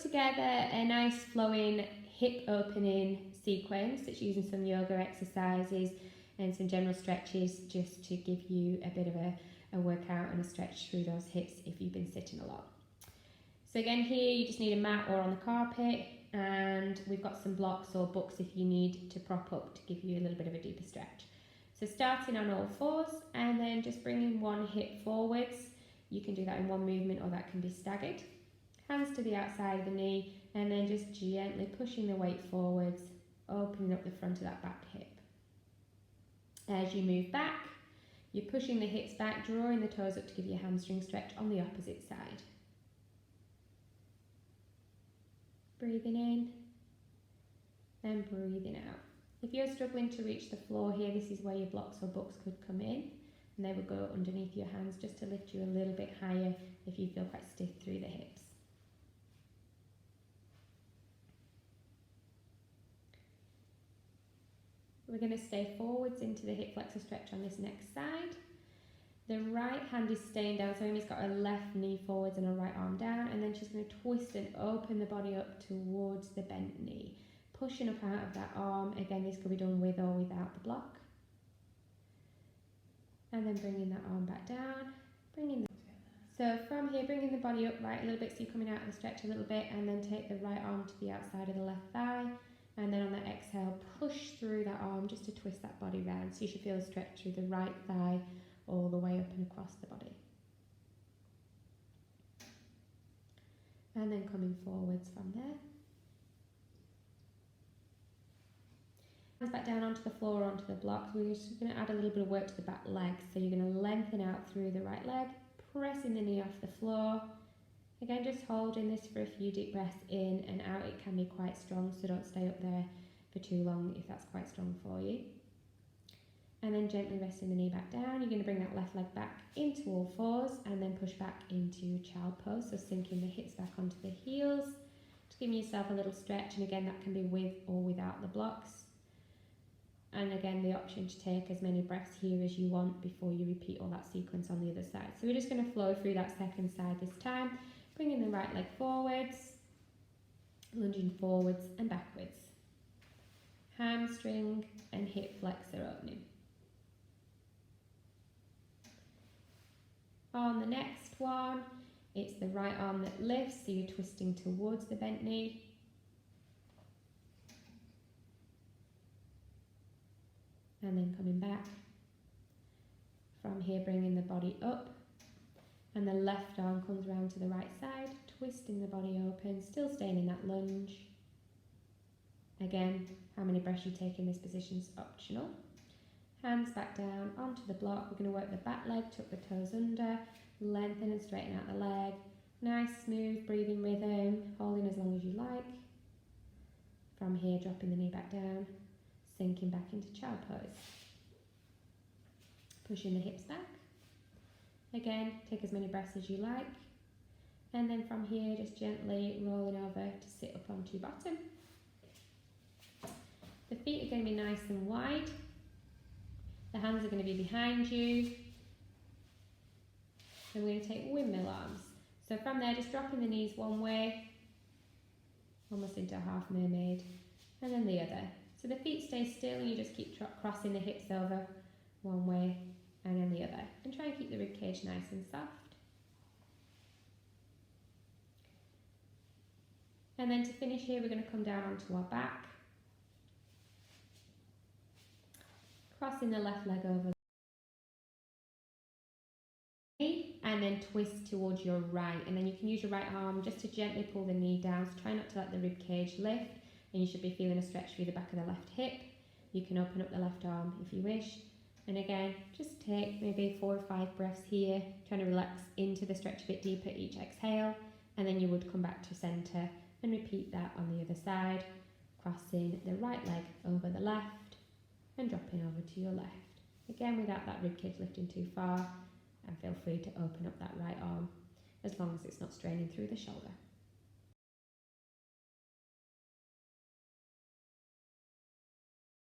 together a nice flowing hip opening sequence that's using some yoga exercises and some general stretches just to give you a bit of a workout and a stretch through those hips if you've been sitting a lot. So again, here you just need a mat or on the carpet, and we've got some blocks or books if you need to prop up to give you a little bit of a deeper stretch. So starting on all fours and then just bringing one hip forwards. You can do that in one movement or that can be staggered. Hands to the outside of the knee and then just gently pushing the weight forwards, opening up the front of that back hip. As you move back, you're pushing the hips back, drawing the toes up to give you a hamstring stretch on the opposite side. Breathing in and breathing out. If you're struggling to reach the floor here, this is where your blocks or books could come in, and they would go underneath your hands just to lift you a little bit higher if you feel quite stiff through the hips. We're going to stay forwards into the hip flexor stretch on this next side. The right hand is staying down, so Amy's got her left knee forwards and her right arm down, and then she's going to twist and open the body up towards the bent knee, pushing up out of that arm. Again, this could be done with or without the block. And then bringing that arm back down, so from here, bringing the body up right a little bit, so you're coming out of the stretch a little bit, and then take the right arm to the outside of the left thigh, and then on that exhale, push through that arm just to twist that body round. So you should feel a stretch through the right thigh all the way up and across the body. And then coming forwards from there. Hands back down onto the floor or onto the blocks. We're just going to add a little bit of work to the back leg. So you're going to lengthen out through the right leg, pressing the knee off the floor. Again, just holding this for a few deep breaths in and out. It can be quite strong, so don't stay up there for too long if that's quite strong for you. And then gently resting the knee back down. You're going to bring that left leg back into all fours and then push back into child pose. So sinking the hips back onto the heels, just giving yourself a little stretch. And again, that can be with or without the blocks. And again, the option to take as many breaths here as you want before you repeat all that sequence on the other side. So we're just going to flow through that second side this time, bringing the right leg forwards, lunging forwards and backwards. Hamstring and hip flexor opening. On the next one, it's the right arm that lifts, so you're twisting towards the bent knee. And then coming back. From here, bringing the body up. And the left arm comes around to the right side, twisting the body open, still staying in that lunge. Again, how many breaths you take in this position is optional. Hands back down onto the block. We're going to work the back leg, tuck the toes under, lengthen and straighten out the leg. Nice, smooth breathing rhythm, holding as long as you like. From here, dropping the knee back down, sinking back into child pose. Pushing the hips back. Again, take as many breaths as you like. And then from here, just gently rolling over to sit up onto your bottom. The feet are going to be nice and wide. The hands are going to be behind you. And we're going to take windmill arms. So from there, just dropping the knees one way, almost into a half mermaid, and then the other. So the feet stay still and you just keep crossing the hips over one way and then the other. And try and keep the rib cage nice and soft. And then to finish here, we're going to come down onto our back. Crossing the left leg over and then twist towards your right, and then you can use your right arm just to gently pull the knee down, so try not to let the rib cage lift, and you should be feeling a stretch through the back of the left hip. You can open up the left arm if you wish, and again just take maybe 4 or 5 breaths here, trying to relax into the stretch a bit deeper each exhale, and then you would come back to centre and repeat that on the other side, crossing the right leg over the left and dropping over to your left. Again, without that ribcage lifting too far, and feel free to open up that right arm as long as it's not straining through the shoulder.